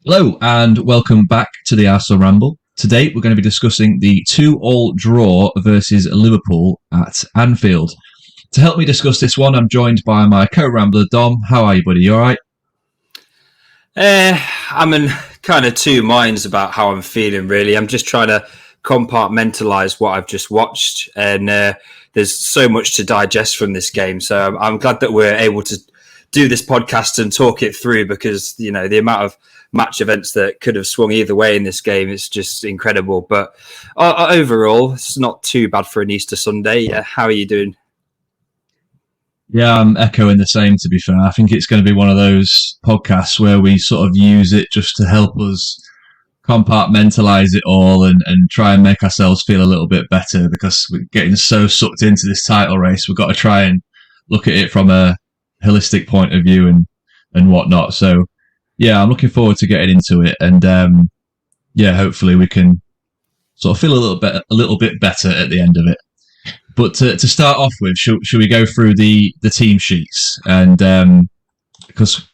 Hello and welcome back to the Arsenal Ramble. Today we're going to be discussing the 2-2 draw versus Liverpool at Anfield. To help me discuss this one, I'm joined by my co-rambler Dom. How are you, buddy? You all right? I'm in kind of two minds about how I'm feeling, really. I'm just trying to compartmentalize what I've just watched, and there's so much to digest from this game. So I'm glad that we're able to do this podcast and talk it through because, you know, the amount of match events that could have swung either way in this game is just incredible. But overall, it's not too bad for an Easter Sunday. How are you doing? Yeah, I'm echoing the same, to be fair. I think it's going to be one of those podcasts where we sort of use it just to help us compartmentalize it all and try and make ourselves feel a little bit better because we're getting so sucked into this title race. We've got to try and look at it from a holistic point of view and whatnot. So, yeah, I'm looking forward to getting into it. And, hopefully we can sort of feel a little bit better at the end of it. But to start off with, should we go through the team sheets? And because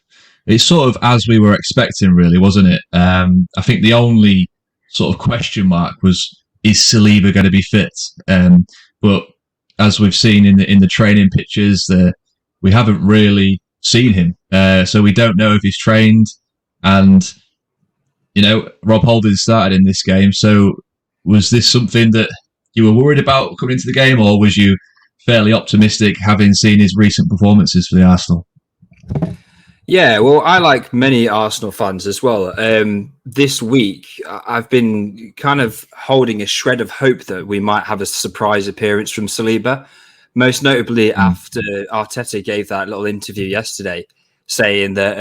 it's sort of as we were expecting, really, wasn't it? I think the only sort of question mark was, is Saliba going to be fit? But as we've seen in the training pictures, we haven't really seen him. So we don't know if he's trained. And, you know, Rob Holding started in this game. So was this something that you were worried about coming into the game, or was you fairly optimistic having seen his recent performances for the Arsenal? Yeah, well, I like many Arsenal fans as well. This week, I've been kind of holding a shred of hope that we might have a surprise appearance from Saliba, most notably after Arteta gave that little interview yesterday, saying that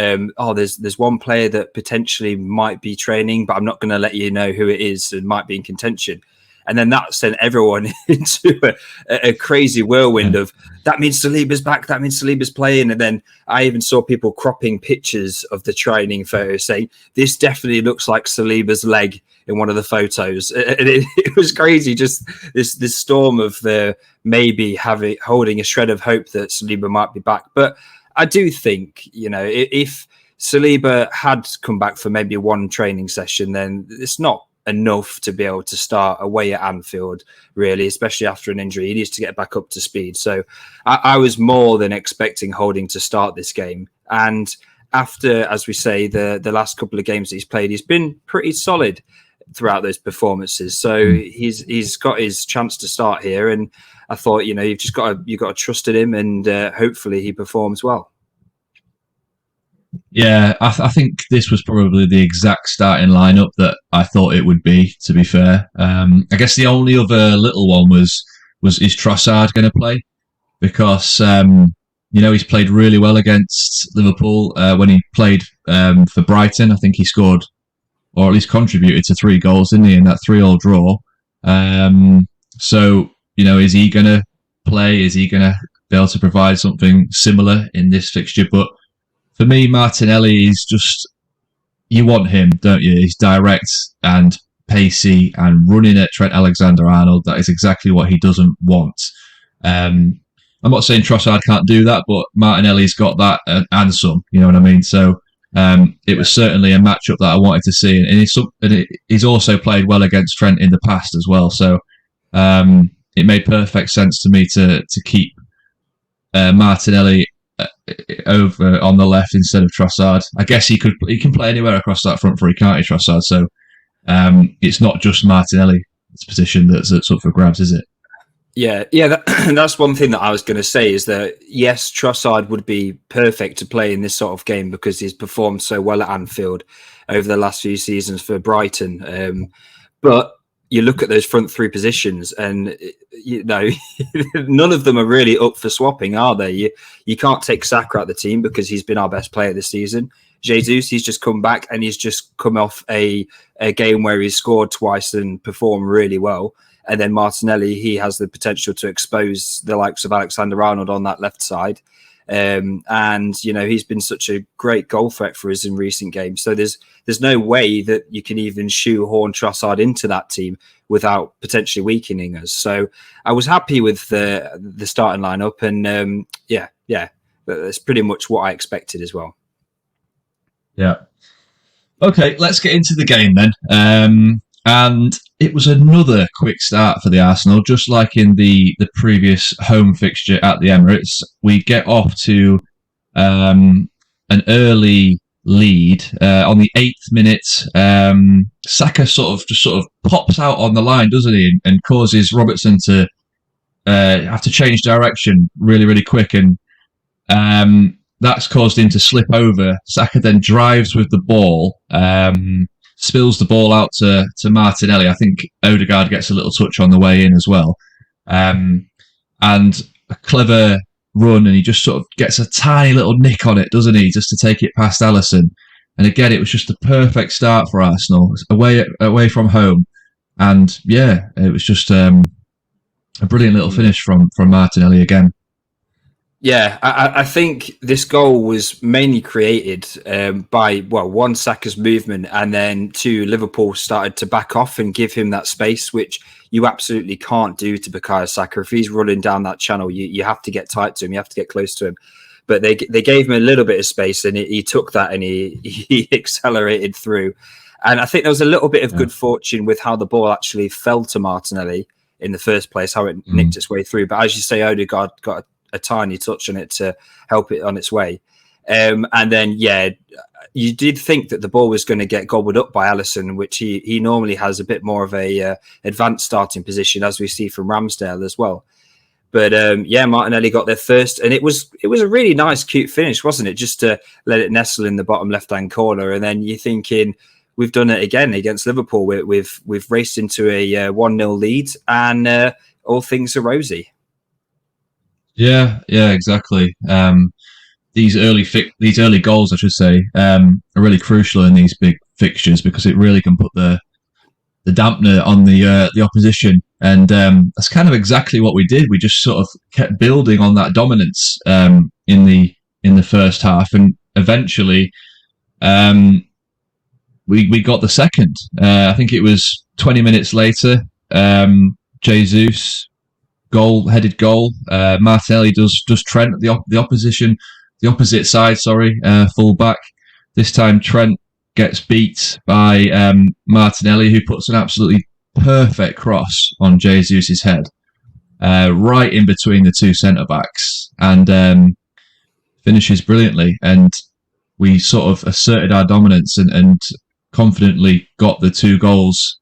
there's one player that potentially might be training, but I'm not going to let you know who it is and might be in contention. And then that sent everyone into a crazy whirlwind of, that means Saliba's back, that means Saliba's playing. And then I even saw people cropping pictures of the training photos saying, this definitely looks like Saliba's leg in one of the photos. And it was crazy, just this storm of maybe holding a shred of hope that Saliba might be back. But I do think, you know, if Saliba had come back for maybe one training session, then it's not enough to be able to start away at Anfield, really, especially after an injury. He needs to get back up to speed. So I was more than expecting Holding to start this game. And after, as we say, the last couple of games that he's played, he's been pretty solid throughout those performances. So he's got his chance to start here. And I thought, you know, you've got to trust in him, and hopefully he performs well. Yeah, I think this was probably the exact starting lineup that I thought it would be, to be fair. I guess the only other little one was is Trossard going to play? Because, he's played really well against Liverpool. When he played for Brighton, I think he scored, or at least contributed to 3 goals, didn't he, in that 3-3 draw. So, is he going to play? Is he going to be able to provide something similar in this fixture? But for me, Martinelli is just, you want him, don't you? He's direct and pacey and running at Trent Alexander-Arnold. That is exactly what he doesn't want. I'm not saying Trossard can't do that, but Martinelli's got that and some, you know what I mean? So it was certainly a matchup that I wanted to see. And he's also played well against Trent in the past as well. So it made perfect sense to me to keep Martinelli over on the left instead of Trossard. I guess he can play anywhere across that front three, can't he, Trossard? So it's not just Martinelli's position that's up for grabs, is it? Yeah, that's one thing that I was going to say is that, yes, Trossard would be perfect to play in this sort of game because he's performed so well at Anfield over the last few seasons for Brighton. But you look at those front 3 positions and, you know, none of them are really up for swapping, are they? You can't take Saka out of the team because he's been our best player this season. Jesus, he's just come back and he's just come off a game where he's scored twice and performed really well. And then Martinelli, he has the potential to expose the likes of Alexander-Arnold on that left side. And, you know, he's been such a great goal threat for us in recent games. So there's no way that you can even shoehorn Trossard into that team without potentially weakening us. So I was happy with the starting lineup. And that's pretty much what I expected as well. Yeah. Okay, let's get into the game then. And it was another quick start for the Arsenal, just like in the previous home fixture at the Emirates. We get off to an early lead on the 8th minute. Saka sort of pops out on the line, doesn't he, and causes Robertson to have to change direction really, really quick, and that's caused him to slip over. Saka then drives with the ball, spills the ball out to Martinelli. I think Odegaard gets a little touch on the way in as well. And a clever run, and he just sort of gets a tiny little nick on it, doesn't he, just to take it past Alisson. And again, it was just the perfect start for Arsenal, away from home. And yeah, it was just a brilliant little finish from Martinelli again. Yeah, I think this goal was mainly created by, one, Saka's movement, and then two, Liverpool started to back off and give him that space, which you absolutely can't do to Bukayo Saka. If he's running down that channel, you have to get tight to him, you have to get close to him. But they gave him a little bit of space, and he took that and he accelerated through. And I think there was a little bit of good fortune with how the ball actually fell to Martinelli in the first place, how it nicked its way through. But as you say, Odegaard got a tiny touch on it to help it on its way. And then, you did think that the ball was going to get gobbled up by Alisson, which he normally has a bit more of a advanced starting position, as we see from Ramsdale as well. But Martinelli got there first, and it was a really nice, cute finish, wasn't it? Just to let it nestle in the bottom left-hand corner, and then you're thinking, we've done it again against Liverpool. We've raced into a 1-0 lead, and all things are rosy. Yeah, exactly. These early goals, I should say, are really crucial in these big fixtures because it really can put the dampener on the opposition, and that's kind of exactly what we did. We just sort of kept building on that dominance in the first half, and eventually we got the second. I think it was 20 minutes later. Jesus headed goal. Martinelli does Trent at the opposite side. Full back. This time Trent gets beat by Martinelli, who puts an absolutely perfect cross on Jesus' head, right in between the two centre backs, and finishes brilliantly. And we sort of asserted our dominance and confidently got the two goals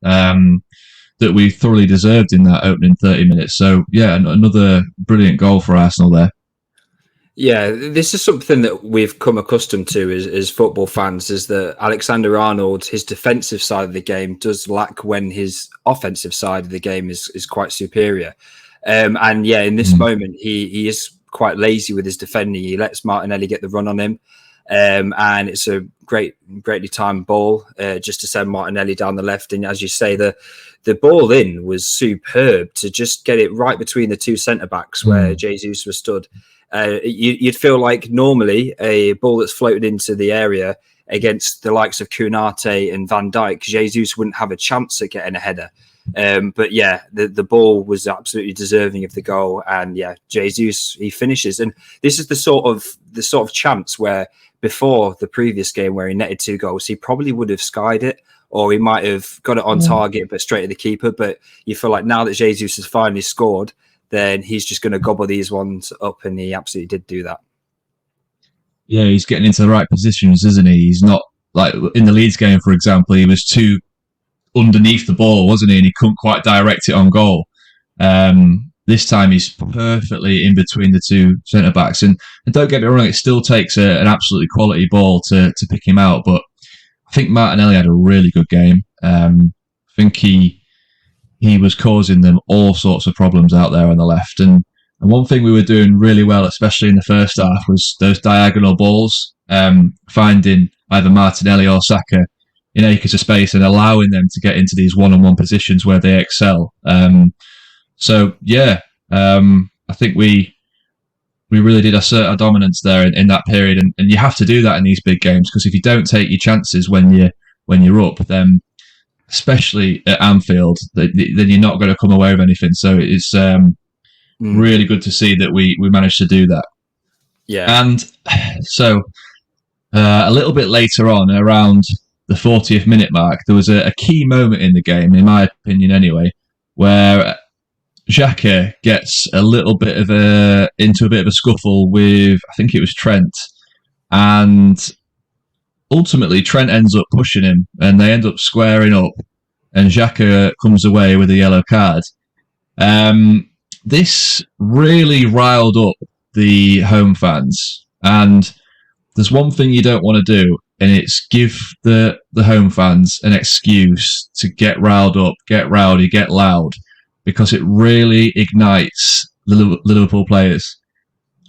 that we thoroughly deserved in that opening 30 minutes. So, yeah, another brilliant goal for Arsenal there. Yeah, this is something that we've come accustomed to as football fans, is that Alexander-Arnold, his defensive side of the game, does lack when his offensive side of the game is quite superior. In this moment, he is quite lazy with his defending. He lets Martinelli get the run on him. And it's a greatly timed ball just to send Martinelli down the left. And as you say, the ball in was superb to just get it right between the two centre-backs where Jesus was stood. You'd feel like normally a ball that's floated into the area against the likes of Konate and Van Dijk, Jesus wouldn't have a chance at getting a header. The ball was absolutely deserving of the goal, and Jesus, he finishes. And this is the sort of chance where before the previous game where he netted 2 goals, he probably would have skied it, or he might have got it on target but straight at the keeper. But you feel like now that Jesus has finally scored, then he's just going to gobble these ones up, and he absolutely did do that. Yeah, he's getting into the right positions, isn't he? He's not like in the Leeds game, for example, he was too underneath the ball, wasn't he? And he couldn't quite direct it on goal. This time he's perfectly in between the two centre backs, and don't get me wrong, it still takes an absolutely quality ball to pick him out. But I think Martinelli had a really good game. I think he was causing them all sorts of problems out there on the left. And one thing we were doing really well, especially in the first half, was those diagonal balls, finding either Martinelli or Saka in acres of space and allowing them to get into these one-on-one positions where they excel. I think we really did assert our dominance there in that period, and you have to do that in these big games, because if you don't take your chances when you're up, then especially at Anfield, then you're not going to come away with anything. So it's really good to see that we managed to do that. Yeah, and so a little bit later on, around the 40th minute mark, there was a key moment in the game, in my opinion anyway, where Xhaka gets into a bit of a scuffle with, I think it was Trent, and ultimately Trent ends up pushing him, and they end up squaring up, and Xhaka comes away with a yellow card. This really riled up the home fans, and there's one thing you don't want to do, and it's give the home fans an excuse to get riled up, get rowdy, get loud, because it really ignites the Liverpool players.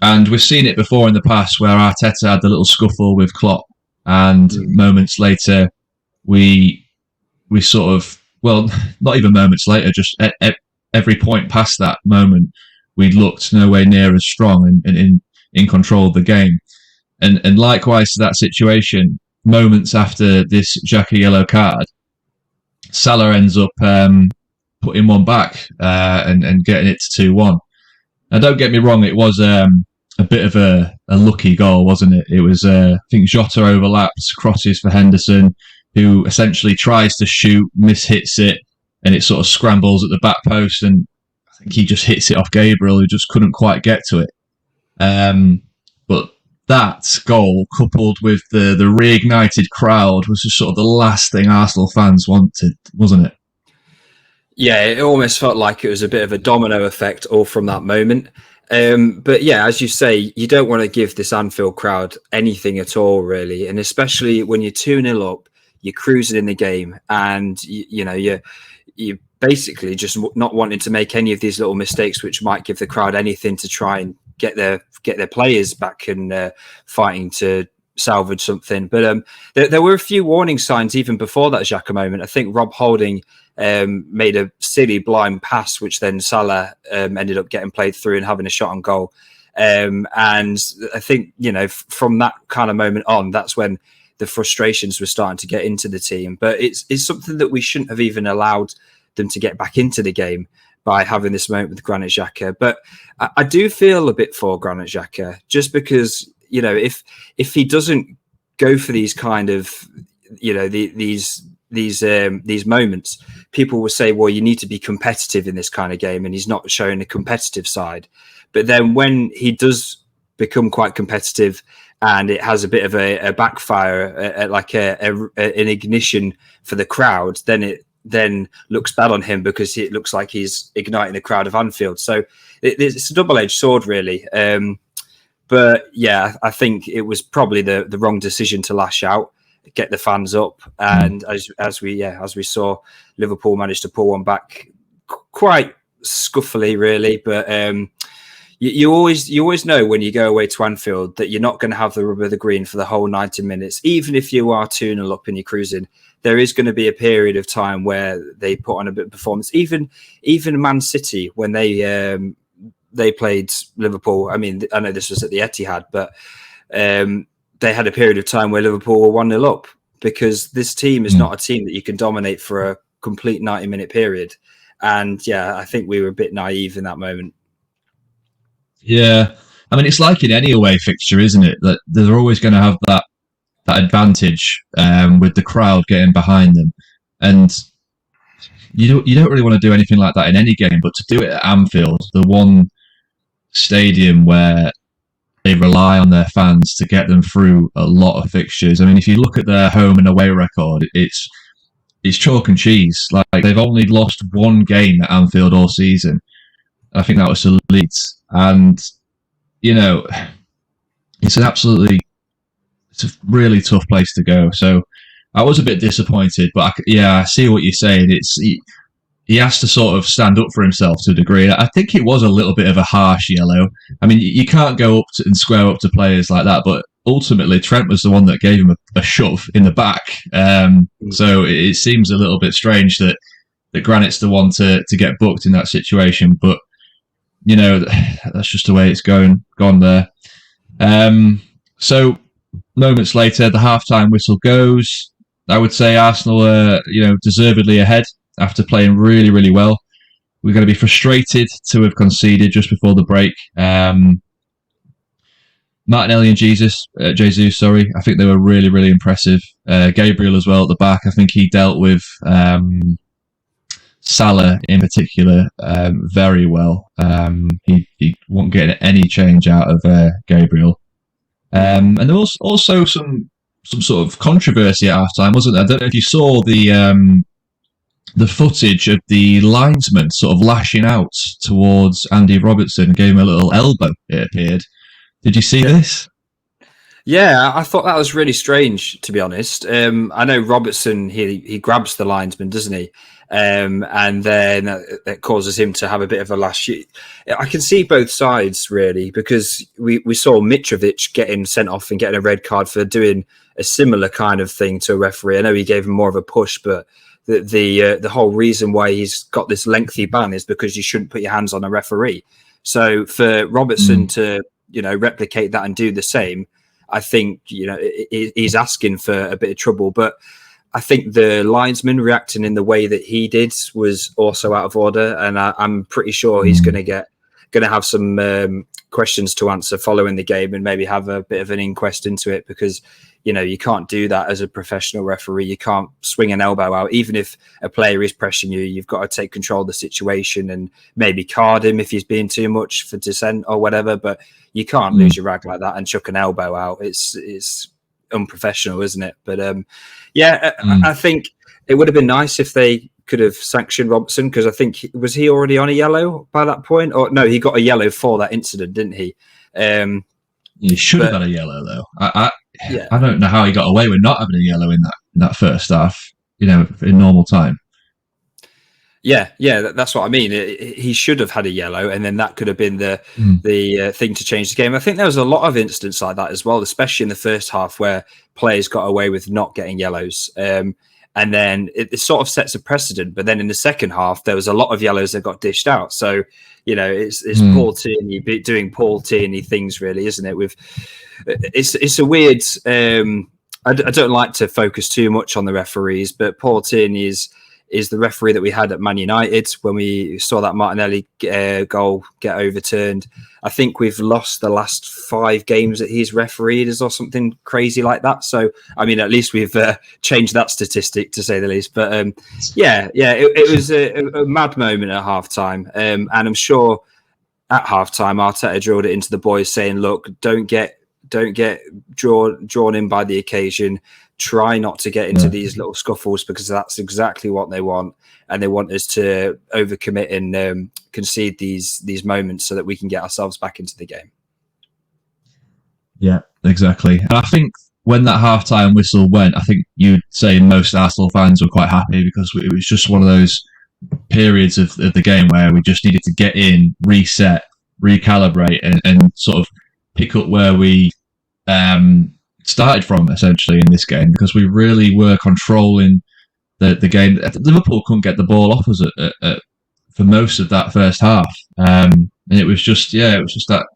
And we've seen it before in the past where Arteta had the little scuffle with Klopp, and moments later we sort of, well, not even moments later, just at every point past that moment, we looked nowhere near as strong and in control of the game. And likewise to that situation, moments after this Xhaka yellow card, Salah ends up putting one back and getting it to 2-1. Now, don't get me wrong, it was a bit of a lucky goal, wasn't it? It was, I think Jota overlaps, crosses for Henderson, who essentially tries to shoot, mishits it, and it sort of scrambles at the back post, and I think he just hits it off Gabriel, who just couldn't quite get to it. But that goal, coupled with the reignited crowd, was just sort of the last thing Arsenal fans wanted, wasn't it? Yeah, it almost felt like it was a bit of a domino effect all from that moment. But yeah, as you say, you don't want to give this Anfield crowd anything at all, really. And especially when you're 2-0 up, you're cruising in the game, and you're basically just not wanting to make any of these little mistakes which might give the crowd anything to try and get their players back and fighting to salvage something. But there were a few warning signs even before that Xhaka moment. I think Rob Holding made a silly blind pass, which then Salah ended up getting played through and having a shot on goal. And I think, from that kind of moment on, that's when the frustrations were starting to get into the team. But it's something that we shouldn't have even allowed them to get back into the game by having this moment with Granit Xhaka. But I do feel a bit for Granit Xhaka, just because, if he doesn't go for these kind of, these moments, people will say, well, you need to be competitive in this kind of game, and he's not showing a competitive side. But then when he does become quite competitive and it has a bit of a backfire, like an ignition for the crowd, then it looks bad on him, because it looks like he's igniting the crowd of Anfield. So it's a double-edged sword, really. But yeah, I think it was probably the wrong decision to lash out, get the fans up, and as we saw, Liverpool managed to pull one back quite scuffily, really. But you always know when you go away to Anfield that you're not going to have the rub of the green for the whole 90 minutes. Even if you are 2-0 up and you're cruising, there is going to be a period of time where they put on a bit of performance. Even Man City, when they played Liverpool, I mean, I know this was at the Etihad, but they had a period of time where Liverpool were 1-0 up, because this team is not a team that you can dominate for a complete 90-minute period. And yeah, I think we were a bit naive in that moment. Yeah, I mean, it's like in any away fixture, isn't it? That they're always going to have that advantage with the crowd getting behind them, and you don't really want to do anything like that in any game. But to do it at Anfield, the one stadium where they rely on their fans to get them through a lot of fixtures. I mean, if you look at their home and away record, it's chalk and cheese. Like, they've only lost one game at Anfield all season. I think that was to Leeds. And, it's a really tough place to go. So I was a bit disappointed, but I see what you're saying. He has to sort of stand up for himself to a degree. I think it was a little bit of a harsh yellow. I mean, you can't go up and square up to players like that, but ultimately Trent was the one that gave him a shove in the back. So it seems a little bit strange that Granit's the one to get booked in that situation, but that's just the way it's gone there. So moments later, the halftime whistle goes. I would say Arsenal are, deservedly ahead after playing really, really well. We're going to be frustrated to have conceded just before the break. Martinelli and Jesus, sorry. I think they were really, really impressive. Gabriel as well at the back. I think he dealt with Salah in particular very well. He won't get any change out of Gabriel. And there was also some sort of controversy at halftime, wasn't there? I don't know if you saw the footage of the linesman sort of lashing out towards Andy Robertson, gave him a little elbow, it appeared. Did you see this? Yeah, I thought that was really strange, to be honest. I know Robertson, he grabs the linesman, doesn't he? And then that causes him to have a bit of a lash. I can see both sides, really, because we saw Mitrovic getting sent off and getting a red card for doing a similar kind of thing to a referee. I know he gave him more of a push, but the whole reason why he's got this lengthy ban is because you shouldn't put your hands on a referee. So for Robertson to replicate that and do the same, I think he's asking for a bit of trouble. But I think the linesman reacting in the way that he did was also out of order, and I'm pretty sure he's going to have some questions to answer following the game, and maybe have a bit of an inquest into it, because you can't do that as a professional referee. You can't swing an elbow out, even if a player is pressing you. You've got to take control of the situation and maybe card him if he's being too much for dissent or whatever. But you can't lose your rag like that and chuck an elbow out. It's unprofessional, isn't it? But I think it would have been nice if they could have sanctioned Robertson, because I think was he already on a yellow by that point, or no, he got a yellow for that incident, didn't he? He should have got a yellow though. I don't know how he got away with not having a yellow in that first half. In normal time. Yeah, that's what I mean. He should have had a yellow, and then that could have been the thing to change the game. I think there was a lot of incidents like that as well, especially in the first half, where players got away with not getting yellows. And then it sort of sets a precedent. But then in the second half, there was a lot of yellows that got dished out. So, it's Paul Tierney doing Paul Tierney things, really, isn't it? It's a weird. I don't like to focus too much on the referees, but Paul Tierney is the referee that we had at Man United when we saw that Martinelli goal get overturned. I think we've lost the last 5 games that he's refereed or something crazy like that. So, I mean, at least we've changed that statistic, to say the least. But it was a mad moment at halftime. And I'm sure at halftime, Arteta drilled it into the boys, saying, look, don't get drawn in by the occasion. Try not to get into these little scuffles, because that's exactly what they want, and they want us to overcommit and concede these moments so that we can get ourselves back into the game. Yeah, exactly. And I think when that halftime whistle went, I think you'd say most Arsenal fans were quite happy, because it was just one of those periods of the game where we just needed to get in, reset, recalibrate, and sort of pick up where we started from, essentially, in this game, because we really were controlling the game. Liverpool couldn't get the ball off us for most of that first half, and it was just that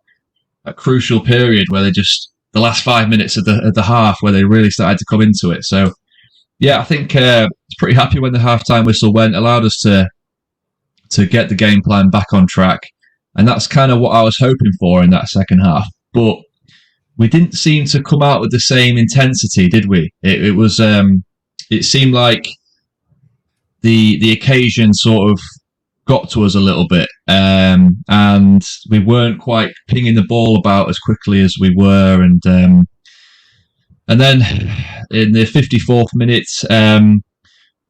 crucial period where the last 5 minutes of the half where they really started to come into it. So I think it's pretty happy when the halftime whistle went, allowed us to get the game plan back on track, and that's kind of what I was hoping for in that second half. But we didn't seem to come out with the same intensity, did we? It was. It seemed like the occasion sort of got to us a little bit, and we weren't quite pinging the ball about as quickly as we were. And then in the 54th minute,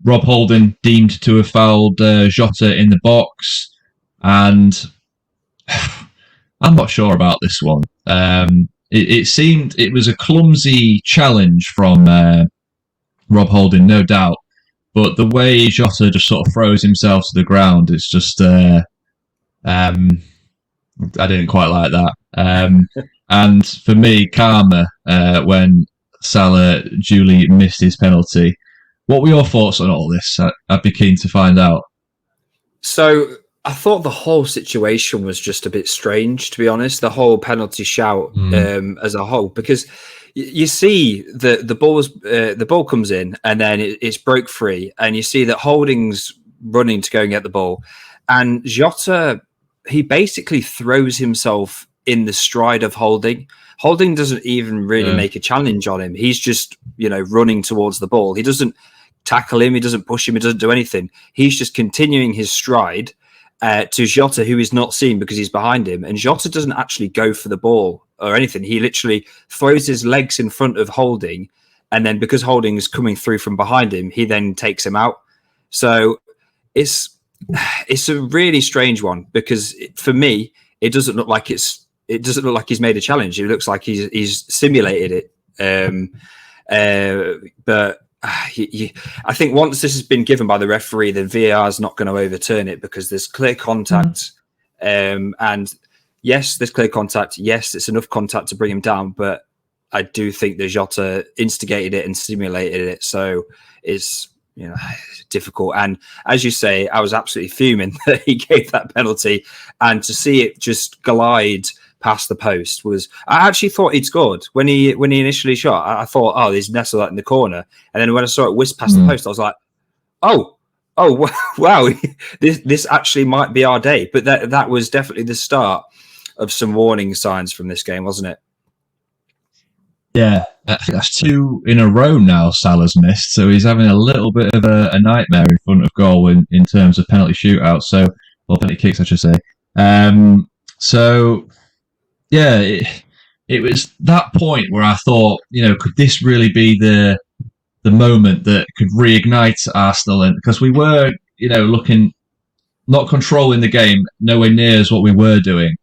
Rob Holding deemed to have fouled Jota in the box, and I'm not sure about this one. It seemed it was a clumsy challenge from Rob Holding, no doubt. But the way Jota just sort of throws himself to the ground, it's just... I didn't quite like that. And for me, karma, when Salah duly missed his penalty. What were your thoughts on all this? I'd be keen to find out. So... I thought the whole situation was just a bit strange, to be honest. The whole penalty shout as a whole, because you see the ball comes in and then it's broke free, and you see that Holding's running to go and get the ball, and Jota, he basically throws himself in the stride of Holding. Holding doesn't even really make a challenge on him. He's just, running towards the ball. He doesn't tackle him. He doesn't push him. He doesn't do anything. He's just continuing his stride to Jota, who is not seen because he's behind him. And Jota doesn't actually go for the ball or anything. He literally throws his legs in front of Holding. And then because Holding is coming through from behind him, he then takes him out. So it's a really strange one because for me, it doesn't look like he's made a challenge. It looks like he's simulated it. But I think once this has been given by the referee, the VAR is not going to overturn it because there's clear contact. And yes, there's clear contact. Yes, it's enough contact to bring him down. But I do think that Jota instigated it and simulated it. So it's difficult. And as you say, I was absolutely fuming that he gave that penalty, and to see it just glide past the post I actually thought he'd scored when he initially shot. I thought, oh, he's nestled that in the corner. And then when I saw it whisk past the post, I was like, oh, wow, this actually might be our day. But that was definitely the start of some warning signs from this game, wasn't it? Yeah, I think that's 2 in a row now Salah's missed, so he's having a little bit of a nightmare in front of goal in terms of penalty shootouts, or penalty kicks, I should say. So, yeah, it was that point where I thought, could this really be the moment that could reignite Arsenal? And because we were, looking, not controlling the game, nowhere near as what we were doing.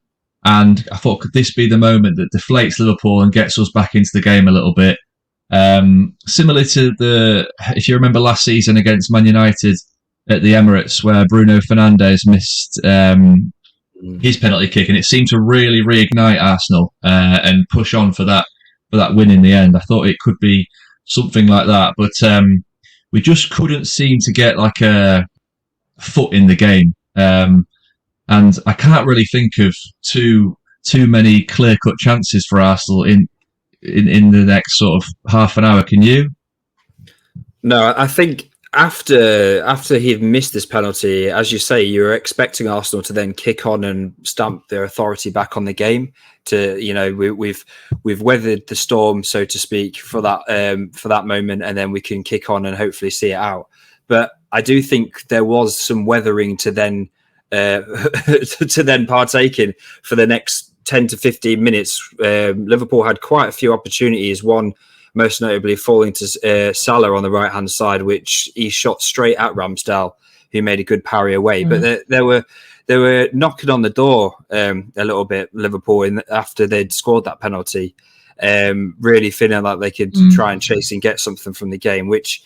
And I thought, could this be the moment that deflates Liverpool and gets us back into the game a little bit? Similar to if you remember last season against Man United at the Emirates, where Bruno Fernandes missed his penalty kick, and it seemed to really reignite Arsenal and push on for that win in the end. I thought it could be something like that, but we just couldn't seem to get like a foot in the game. And I can't really think of too many clear-cut chances for Arsenal in the next sort of half an hour. Can you? No, I think after he'd missed this penalty, as you say, you were expecting Arsenal to then kick on and stamp their authority back on the game. We've weathered the storm, so to speak, for that moment, and then we can kick on and hopefully see it out. But I do think there was some weathering to then partake in for the next 10 to 15 minutes. Liverpool had quite a few opportunities, one most notably falling to Salah on the right hand side, which he shot straight at Ramsdale, who made a good parry away. But they were knocking on the door a little bit, Liverpool, after they'd scored that penalty, really feeling like they could try and chase and get something from the game, which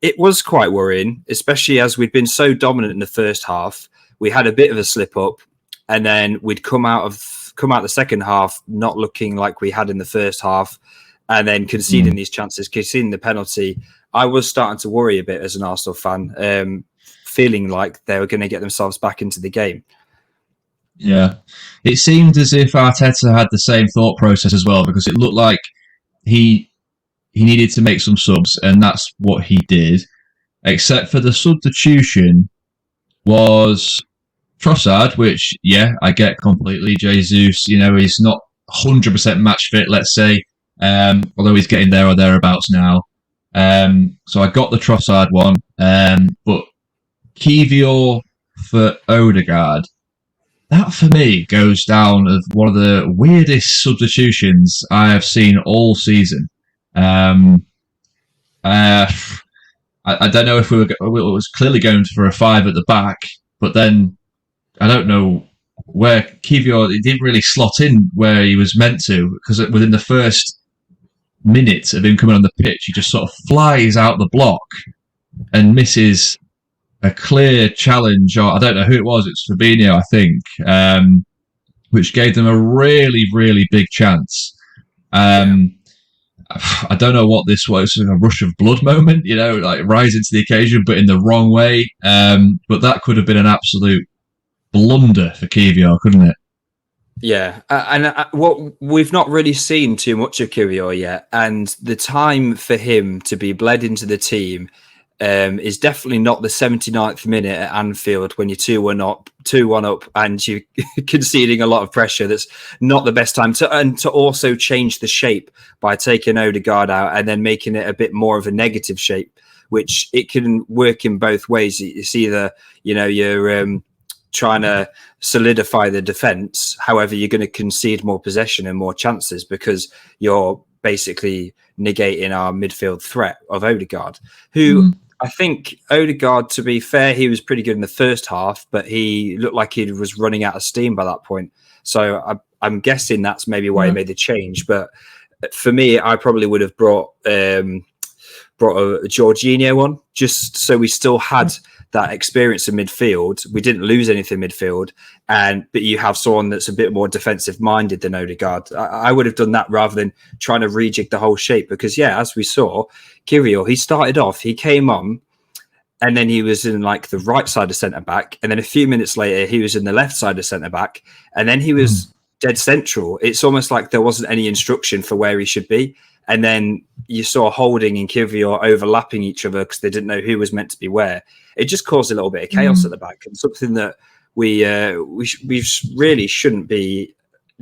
it was quite worrying, especially as we'd been so dominant in the first half. We had a bit of a slip up, and then we'd come out the second half not looking like we had in the first half, and then conceding these chances, conceding the penalty. I was starting to worry a bit as an Arsenal fan, feeling like they were going to get themselves back into the game. Yeah, it seemed as if Arteta had the same thought process as well, because it looked like he needed to make some subs, and that's what he did, except for the substitution was Trossard, which, yeah, I get completely. Jesus, he's not 100% match fit, let's say, although he's getting there or thereabouts now. So I got the Trossard one, but Kiwior for Odegaard, that for me goes down as one of the weirdest substitutions I have seen all season. I don't know if it was clearly going for a 5 at the back, but then I don't know where Kiwior, he didn't really slot in where he was meant to, because within the first minute of him coming on the pitch, he just sort of flies out the block and misses a clear challenge, or I don't know who it was, it's Fabinho, I think, which gave them a really, really big chance. I don't know what this was, a rush of blood moment, like rising to the occasion, but in the wrong way. But that could have been an absolute blunder for Kiwior, couldn't it? Yeah, and what we've not really seen too much of Kiwior yet, and the time for him to be bled into the team is definitely not the 79th minute at Anfield when you're 2-1 up, and you're conceding a lot of pressure. That's not the best time to also change the shape by taking Odegaard out and then making it a bit more of a negative shape, which it can work in both ways. It's either, you're trying to solidify the defense. However, you're going to concede more possession and more chances because you're basically negating our midfield threat of Odegaard, who I think Odegaard, to be fair, he was pretty good in the first half, but he looked like he was running out of steam by that point. So I'm guessing that's maybe why he made the change. But for me, I probably would have brought a Jorginho on, just so we still had that experience in midfield. We didn't lose anything in midfield, but you have someone that's a bit more defensive minded than Odegaard. I would have done that rather than trying to rejig the whole shape, because as we saw, Gabriel, he started off, he came on, and then he was in like the right side of centre back, and then a few minutes later he was in the left side of centre back, and then he was dead central. It's almost like there wasn't any instruction for where he should be. And then you saw Holding and Kivior overlapping each other because they didn't know who was meant to be where. It just caused a little bit of chaos at the back, and something that we really shouldn't be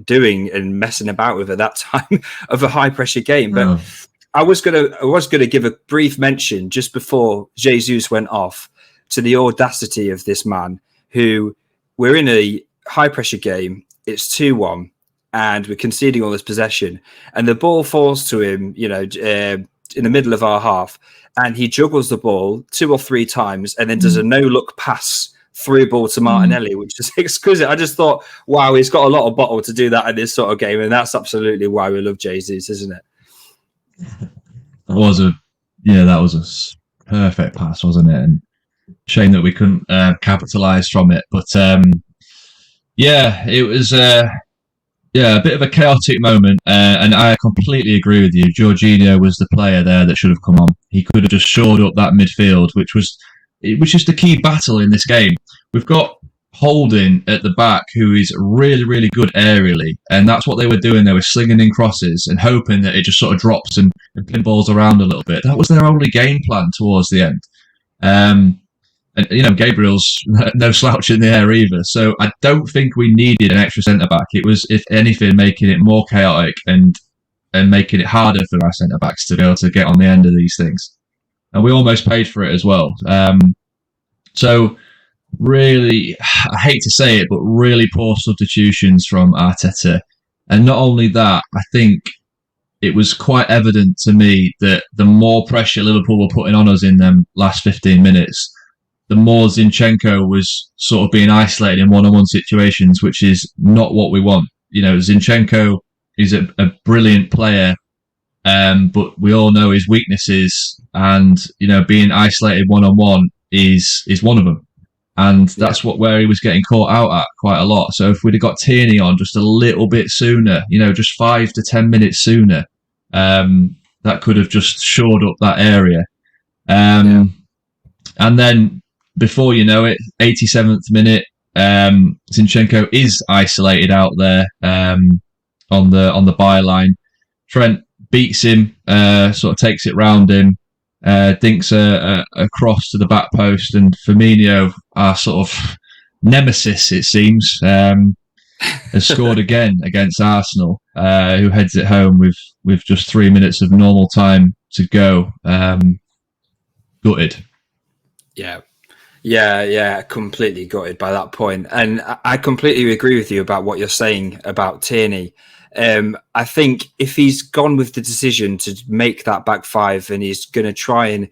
doing and messing about with at that time of a high pressure game. But I was gonna give a brief mention just before Jesus went off to the audacity of this man, who, we're in a high pressure game. It's 2-1. And we're conceding all this possession, and the ball falls to him, in the middle of our half, and he juggles the ball 2 or 3 times, and then does a no-look pass through ball to Martinelli, which is exquisite. I just thought, wow, he's got a lot of bottle to do that in this sort of game, and that's absolutely why we love Jesus, isn't it? That was a perfect pass, wasn't it? And shame that we couldn't capitalise from it, but it was. A bit of a chaotic moment, and I completely agree with you. Jorginho was the player there that should have come on. He could have just shored up that midfield, which was the key battle in this game. We've got Holding at the back, who is really, really good aerially, and that's what they were doing. They were slinging in crosses and hoping that it just sort of drops and pinballs around a little bit. That was their only game plan towards the end. And Gabriel's no slouch in the air either. So I don't think we needed an extra centre-back. It was, if anything, making it more chaotic and making it harder for our centre-backs to be able to get on the end of these things. And we almost paid for it as well. So really, I hate to say it, but really poor substitutions from Arteta. And not only that, I think it was quite evident to me that the more pressure Liverpool were putting on us in them last 15 minutes, the more Zinchenko was sort of being isolated in one-on-one situations, which is not what we want. Zinchenko is a brilliant player, but we all know his weaknesses, and being isolated one-on-one is one of them, and that's where he was getting caught out at quite a lot. So if we'd have got Tierney on just a little bit sooner, just 5 to 10 minutes sooner, that could have just shored up that area. And then, before you know it, 87th minute, Zinchenko is isolated out there on the byline. Trent beats him, sort of takes it round him, dinks a cross to the back post, and Firmino, our sort of nemesis, it seems, has scored again against Arsenal, who heads it home with just 3 minutes of normal time to go. Gutted. Yeah, completely gutted by that point. And I completely agree with you about what you're saying about Tierney. I think if he's gone with the decision to make that back five and he's going to try and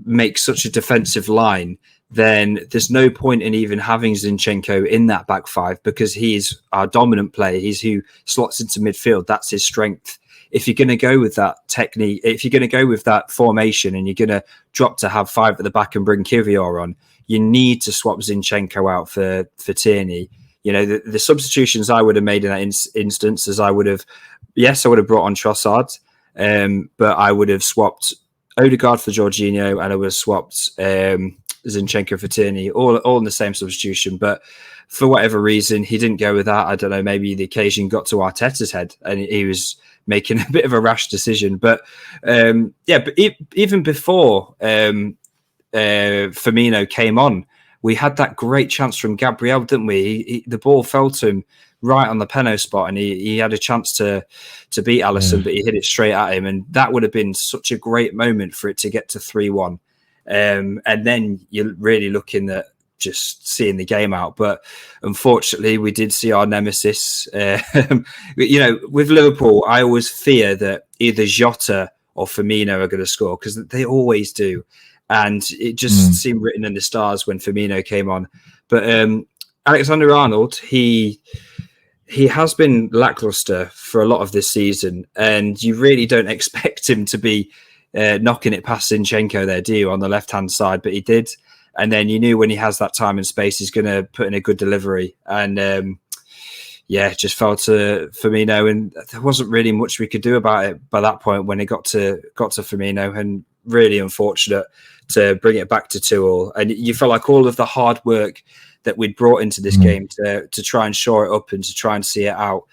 make such a defensive line, then there's no point in even having Zinchenko in that back five, because he's our dominant player. He's who slots into midfield. That's his strength. If you're going to go with that technique, if you're going to go with that formation and you're going to drop to have 5 at the back and bring Kivior on, you need to swap Zinchenko out for Tierney. The substitutions I would have made in that instance is I would have brought on Trossard, but I would have swapped Odegaard for Jorginho, and I would have swapped Zinchenko for Tierney, all in the same substitution. But for whatever reason, he didn't go with that. I don't know, maybe the occasion got to Arteta's head and he was making a bit of a rash decision. But but even before Firmino came on, we had that great chance from Gabriel, didn't we? The ball fell to him right on the penalty spot, and he had a chance to beat Alisson, but he hit it straight at him, and that would have been such a great moment for it to get to 3-1. And then you're really looking at just seeing the game out. But unfortunately, we did see our nemesis. With Liverpool, I always fear that either Jota or Firmino are going to score, because they always do. And it just seemed written in the stars when Firmino came on. But Alexander-Arnold, he has been lackluster for a lot of this season, and you really don't expect him to be knocking it past Zinchenko there, do you, on the left-hand side? But he did. And then you knew when he has that time and space, he's going to put in a good delivery. And it just fell to Firmino, and there wasn't really much we could do about it by that point when it got to Firmino, and really unfortunate to bring it back to 2-2. And you felt like all of the hard work that we'd brought into this game to try and shore it up and to try and see it out,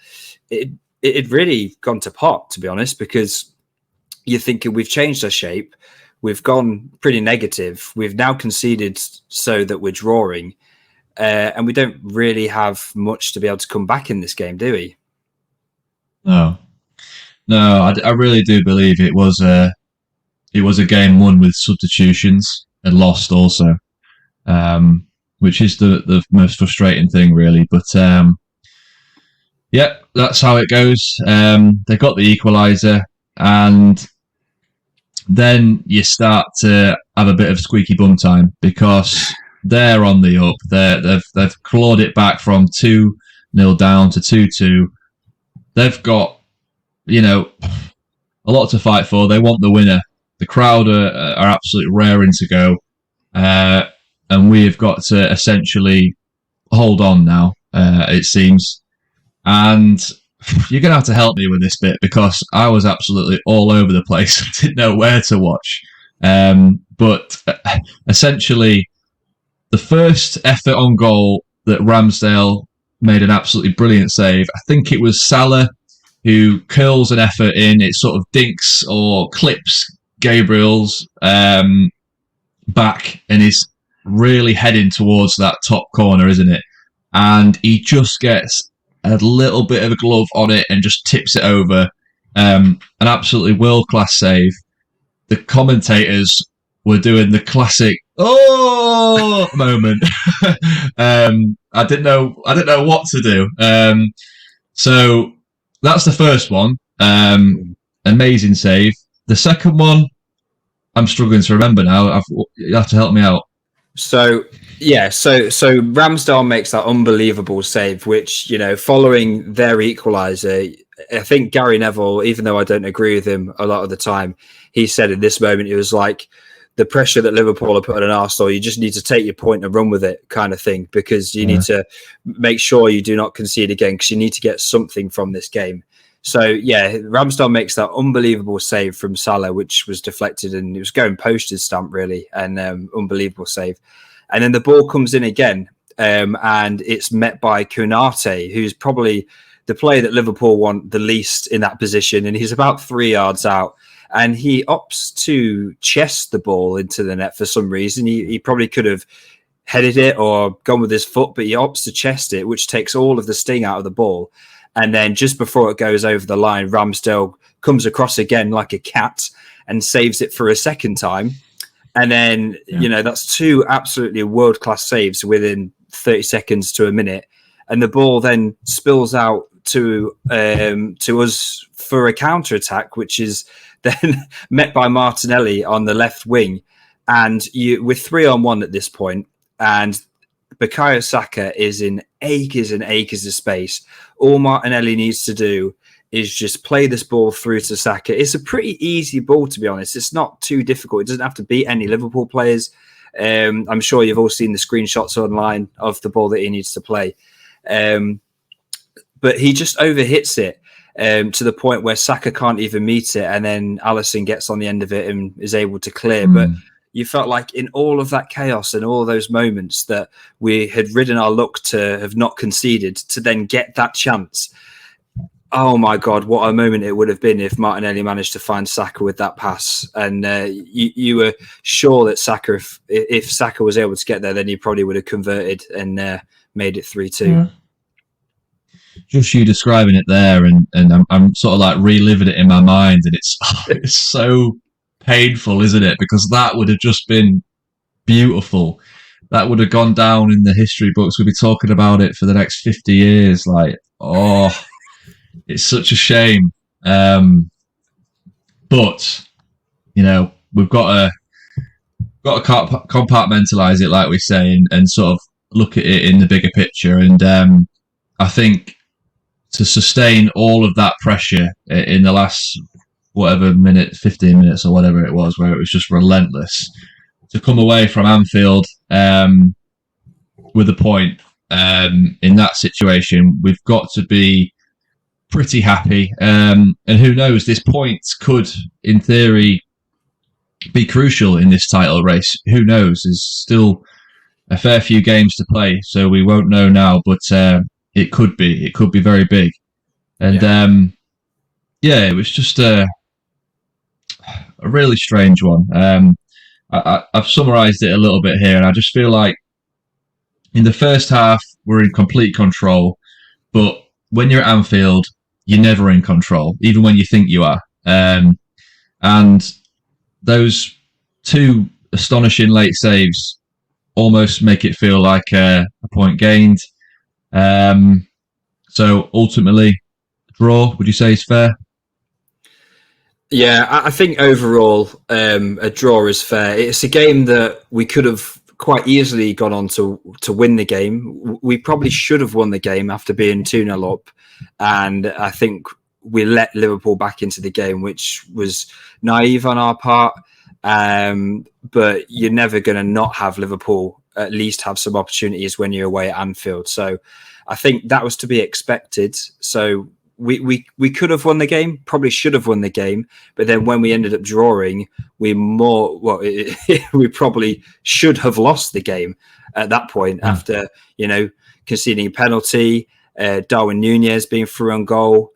it had really gone to pot, to be honest, because you're thinking we've changed our shape. We've gone pretty negative. We've now conceded so that we're drawing, and we don't really have much to be able to come back in this game, do we? No, I really do believe it was a game won with substitutions and lost also, which is the most frustrating thing, really. But that's how it goes. They got the equaliser, and then you start to have a bit of squeaky bum time, because they're on the up. They've clawed it back from 2-0 down to 2-2. They've got, a lot to fight for. They want the winner. The crowd are absolutely raring to go, and we've got to essentially hold on now, it seems. And you're going to have to help me with this bit, because I was absolutely all over the place. I didn't know where to watch. But essentially, the first effort on goal that Ramsdale made an absolutely brilliant save. I think it was Salah who curls an effort in. It sort of dinks or clips Gabriel's back, and is really heading towards that top corner, isn't it? And he just gets a little bit of a glove on it and just tips it over. An absolutely world-class save. The commentators were doing the classic moment. I didn't know what to do. So that's the first one. Amazing save. The second one, I'm struggling to remember now. You have to help me out. So Ramsdale makes that unbelievable save, which, following their equaliser, I think Gary Neville, even though I don't agree with him a lot of the time, he said in this moment, it was like the pressure that Liverpool are putting on Arsenal, you just need to take your point and run with it, kind of thing, because you need to make sure you do not concede again, because you need to get something from this game. So, Ramsdale makes that unbelievable save from Salah, which was deflected, and it was going postage stamp, really, and unbelievable save. And then the ball comes in again, and it's met by Konate, who's probably the player that Liverpool want the least in that position, and he's about 3 yards out. And he opts to chest the ball into the net for some reason. He probably could have headed it or gone with his foot, but he opts to chest it, which takes all of the sting out of the ball. And then just before it goes over the line, Ramsdale comes across again like a cat and saves it for a second time. And then, that's two absolutely world-class saves within 30 seconds to a minute. And the ball then spills out to us for a counter-attack, which is then met by Martinelli on the left wing. And we're 3-on-1 at this point, and Bukayo Saka is in acres and acres of space. All Martinelli needs to do is just play this ball through to Saka. It's a pretty easy ball, to be honest. It's not too difficult. It doesn't have to beat any Liverpool players. I'm sure you've all seen the screenshots online of the ball that he needs to play. But he just overhits it to the point where Saka can't even meet it. And then Alisson gets on the end of it and is able to clear. But you felt like in all of that chaos and all those moments that we had ridden our luck to have not conceded, to then get that chance. Oh my God, what a moment it would have been if Martinelli managed to find Saka with that pass. And you were sure that Saka, if Saka was able to get there, then he probably would have converted and made it 3-2. Yeah. Just you describing it there, and I'm sort of like reliving it in my mind, and it's so painful, isn't it? Because that would have just been beautiful. That would have gone down in the history books. We'd be talking about it for the next 50 years. Like, oh, it's such a shame. But you know, we've got to compartmentalize it, like we say, and sort of look at it in the bigger picture. And I think to sustain all of that pressure in the last whatever minute, 15 minutes or whatever it was, where it was just relentless, to come away from Anfield with a point in that situation, we've got to be pretty happy. And who knows, this point could, in theory, be crucial in this title race. Who knows? There's still a fair few games to play, so we won't know now, but it could be. It could be very big. And it was just a really strange one. I've summarised it a little bit here, and I just feel like in the first half, we're in complete control, but when you're at Anfield, you're never in control, even when you think you are. And those two astonishing late saves almost make it feel like a point gained. So ultimately, draw, would you say, is fair? Yeah, I think overall a draw is fair. It's a game that we could have quite easily gone on to win the game. We probably should have won the game after being 2-0 up. And I think we let Liverpool back into the game, which was naive on our part. But you're never going to not have Liverpool at least have some opportunities when you're away at Anfield. So I think that was to be expected. So we could have won the game, probably should have won the game, but then when we ended up drawing, we probably should have lost the game at that point after, conceding a penalty, Darwin Nunez being through on goal,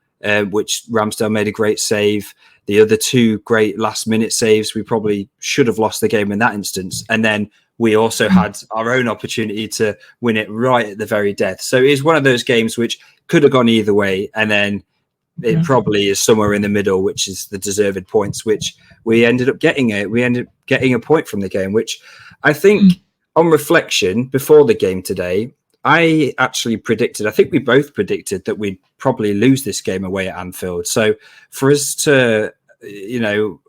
which Ramsdale made a great save. The other two great last-minute saves, we probably should have lost the game in that instance. And then we also had our own opportunity to win it right at the very death. So it's one of those games which could have gone either way. And then it probably is somewhere in the middle, which is the deserved points, which we ended up getting it. We ended up getting a point from the game, which I think on reflection before the game today, I actually predicted, I think we both predicted that we'd probably lose this game away at Anfield. So for us to, to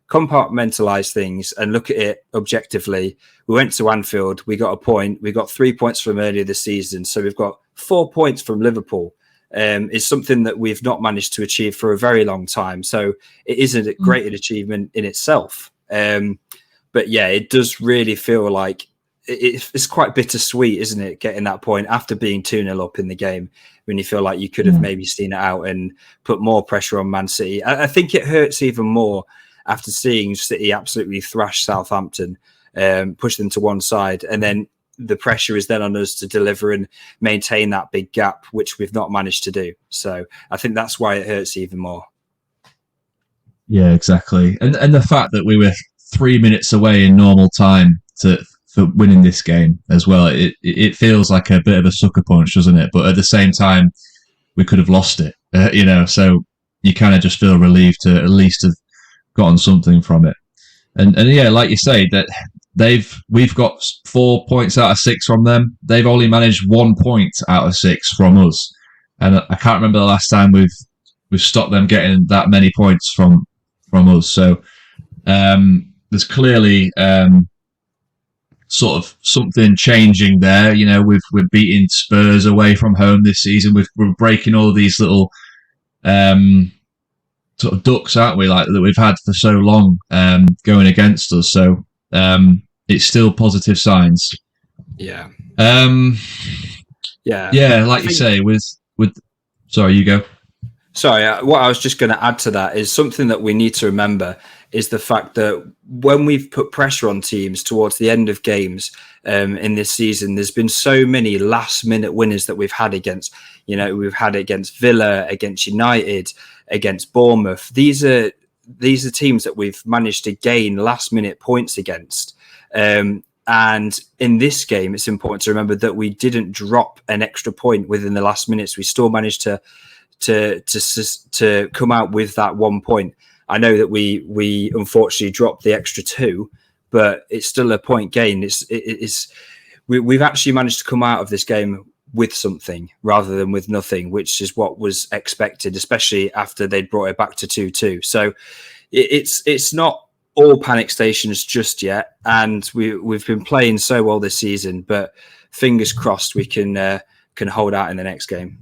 compartmentalize things and look at it objectively, we went to Anfield, we got a point, we got 3 points from earlier this season. So we've got 4 points from Liverpool. It's something that we've not managed to achieve for a very long time. So it is a great achievement in itself. But yeah, it does really feel like it's quite bittersweet, isn't it? Getting that point after being 2-0 up in the game, when you feel like you could have maybe seen it out and put more pressure on Man City. I think it hurts even more after seeing City absolutely thrash Southampton, push them to one side. And then the pressure is then on us to deliver and maintain that big gap, which we've not managed to do. So I think that's why it hurts even more. Yeah, exactly. And the fact that we were 3 minutes away in normal time for winning this game as well, it feels like a bit of a sucker punch, doesn't it? But at the same time, we could have lost it, so you kind of just feel relieved to at least have gotten something from it. And yeah, like you say, that we've got 4 points out of 6 from them. They've only managed 1 point out of 6 from us. And I can't remember the last time we've stopped them getting that many points from us. So there's clearly sort of something changing there. We're beating Spurs away from home this season. We're breaking all these little sort of ducks, aren't we? Like that we've had for so long going against us. So it's still positive signs. Yeah. Yeah. Like you say, with sorry, you go. Sorry, what I was just going to add to that is something that we need to remember is the fact that when we've put pressure on teams towards the end of games in this season, there's been so many last-minute winners that we've had against. We've had it against Villa, against United, against Bournemouth. These are teams that we've managed to gain last-minute points against. And in this game, it's important to remember that we didn't drop an extra point within the last minutes. We still managed to come out with that 1 point. I know that we unfortunately dropped the extra 2, but it's still a point gain. We've actually managed to come out of this game with something rather than with nothing, which is what was expected, especially after they'd brought it back to 2-2. So it's not all panic stations just yet, and we've been playing so well this season, but fingers crossed we can hold out in the next game.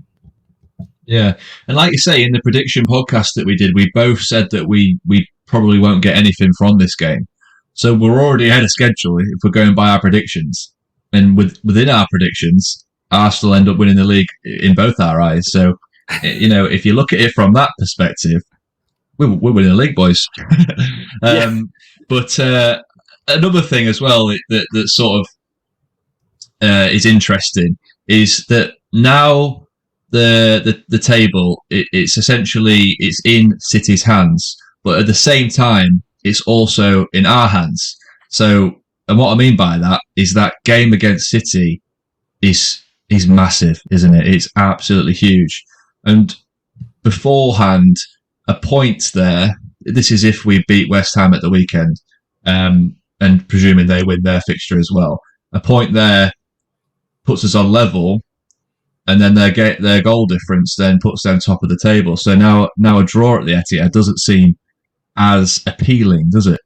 Yeah, and like you say, in the prediction podcast that we did, we both said that we probably won't get anything from this game. So we're already ahead of schedule if we're going by our predictions. And within our predictions, Arsenal end up winning the league in both our eyes. So, if you look at it from that perspective, we're winning the league, boys. But another thing as well that sort of is interesting is that now the table it's essentially it's in City's hands, but at the same time it's also in our hands. So, and what I mean by that is that game against City is massive, isn't it? It's absolutely huge. And beforehand, a point there. This is if we beat West Ham at the weekend, and presuming they win their fixture as well. A point there puts us on level, and then their goal difference then puts them top of the table. So now a draw at the Etihad doesn't seem as appealing, does it?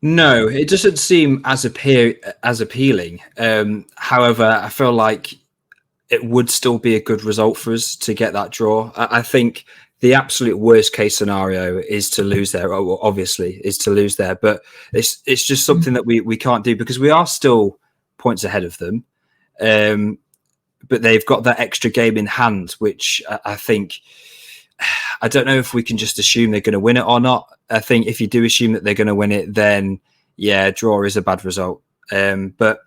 No, it doesn't seem as appealing. However, I feel like it would still be a good result for us to get that draw. I think the absolute worst case scenario is to lose there. Obviously, is to lose there, but it's just something that we can't do because we are still points ahead of them. But they've got that extra game in hand, which I think, I don't know if we can just assume they're going to win it or not. I think if you do assume that they're going to win it, then yeah, draw is a bad result. But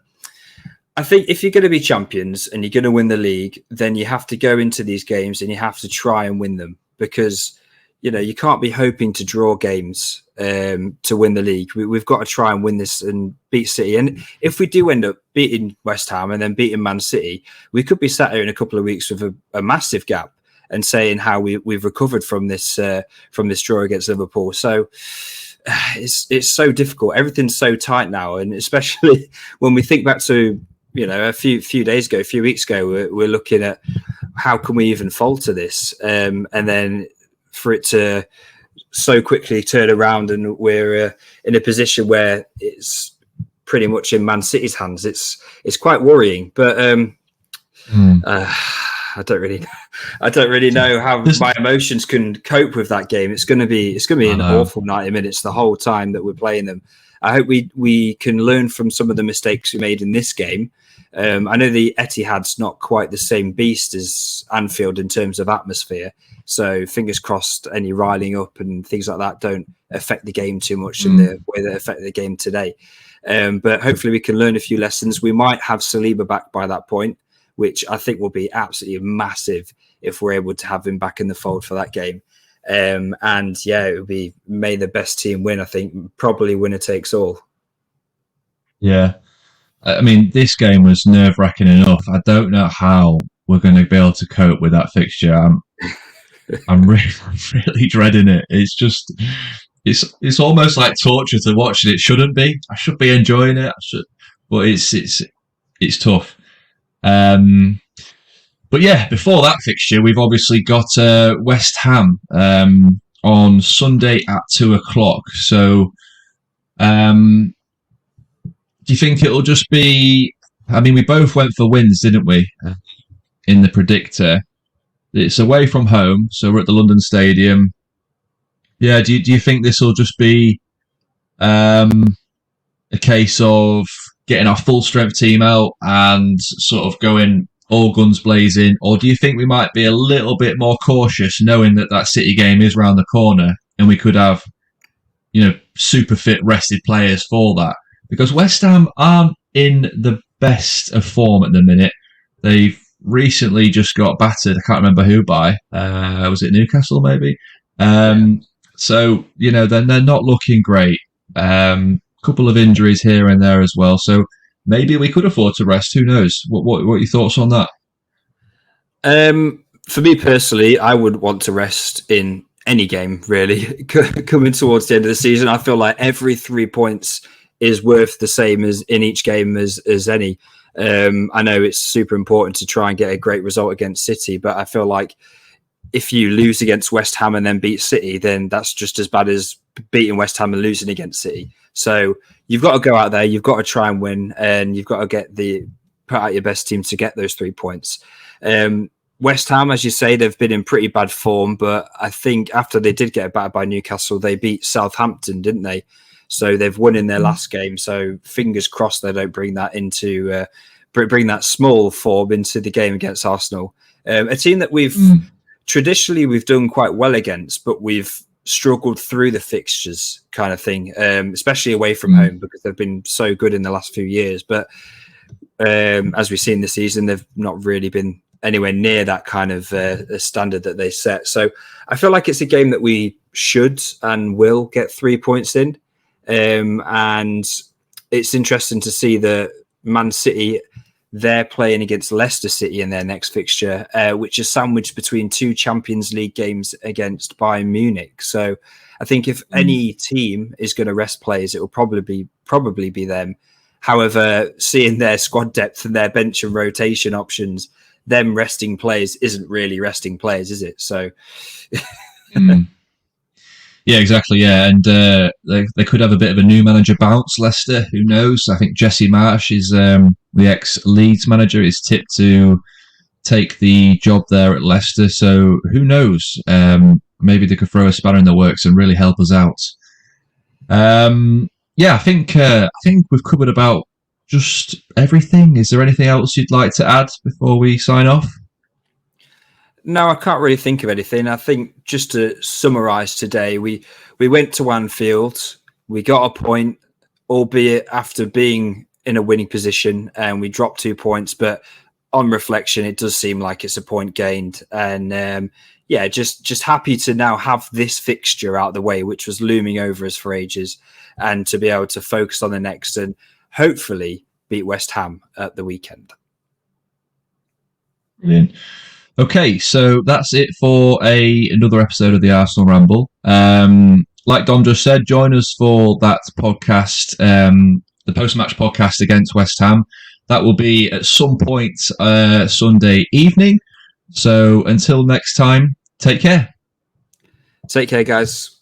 I think if you're going to be champions and you're going to win the league, then you have to go into these games and you have to try and win them because, you can't be hoping to draw games to win the league. We've got to try and win this and beat City. And if we do end up beating West Ham and then beating Man City, we could be sat here in a couple of weeks with a massive gap and saying how we've recovered from this draw against Liverpool. So it's so difficult. Everything's so tight now, and especially when we think back to a few days ago, a few weeks ago, we're looking at how can we even falter this, and then for it to so quickly turn around and we're in a position where it's pretty much in Man City's hands. It's quite worrying, but I don't really know how my emotions can cope with that game. It's going to be an awful 90 minutes the whole time that we're playing them. I hope we can learn from some of the mistakes we made in this game. I know the Etihad's not quite the same beast as Anfield in terms of atmosphere. So fingers crossed any riling up and things like that don't affect the game too much in the way that affected the game today. But hopefully we can learn a few lessons. We might have Saliba back by that point, which I think will be absolutely massive if we're able to have him back in the fold for that game. And yeah, it would be may the best team win. I think probably winner takes all. Yeah. I mean, this game was nerve-wracking enough. I don't know how we're going to be able to cope with that fixture. I'm really dreading it. It's just, it's almost like torture to watch, and it shouldn't be. I should be enjoying it. But it's tough. But yeah, before that fixture, we've obviously got West Ham on Sunday at 2:00. So, do you think it'll just be? I mean, we both went for wins, didn't we? In the predictor, it's away from home, so we're at the London Stadium. Yeah, do you think this will just be a case of getting our full strength team out and sort of going all guns blazing, or do you think we might be a little bit more cautious, knowing that City game is round the corner and we could have super fit, rested players for that. Because West Ham aren't in the best of form at the minute. They've recently just got battered. I can't remember who by. Was it Newcastle maybe? So they're not looking great. Couple of injuries here and there as well. So maybe we could afford to rest. Who knows? What are your thoughts on that? For me personally, I would want to rest in any game, really. Coming towards the end of the season, I feel like every 3 points is worth the same as in each game as any. I know it's super important to try and get a great result against City, but I feel like if you lose against West Ham and then beat City, then that's just as bad as beating West Ham and losing against City. So you've got to go out there, you've got to try and win, and you've got to put out your best team to get those 3 points. West Ham, as you say, they've been in pretty bad form, but I think after they did get battered by Newcastle, they beat Southampton, didn't they? So they've won in their last game. So fingers crossed they don't bring that into bring that small form into the game against Arsenal. A team that we've done quite well against, but we've struggled through the fixtures kind of thing, especially away from home because they've been so good in the last few years. But as we've seen this season, they've not really been anywhere near that kind of standard that they set. So I feel like it's a game that we should and will get 3 points in. And it's interesting to see that Man City, they're playing against Leicester City in their next fixture, which is sandwiched between 2 Champions League games against Bayern Munich. So I think if any team is going to rest players, it will probably be them. However, seeing their squad depth and their bench and rotation options, them resting players isn't really resting players, is it? So, yeah, exactly. Yeah, and they could have a bit of a new manager bounce. Leicester, who knows? I think Jesse Marsch is the ex-Leeds manager, is tipped to take the job there at Leicester. So who knows? Maybe they could throw a spanner in the works and really help us out. Yeah, I think we've covered about just everything. Is there anything else you'd like to add before we sign off? No, I can't really think of anything. I think just to summarise today, we went to Anfield, we got a point, albeit after being in a winning position, and we dropped 2 points. But on reflection, it does seem like it's a point gained. And just happy to now have this fixture out of the way, which was looming over us for ages, and to be able to focus on the next and hopefully beat West Ham at the weekend. Brilliant. Okay, so that's it for another episode of the Arsenal Ramble. Like Dom just said, join us for that podcast, the post-match podcast against West Ham. That will be at some point Sunday evening. So until next time, take care. Take care, guys.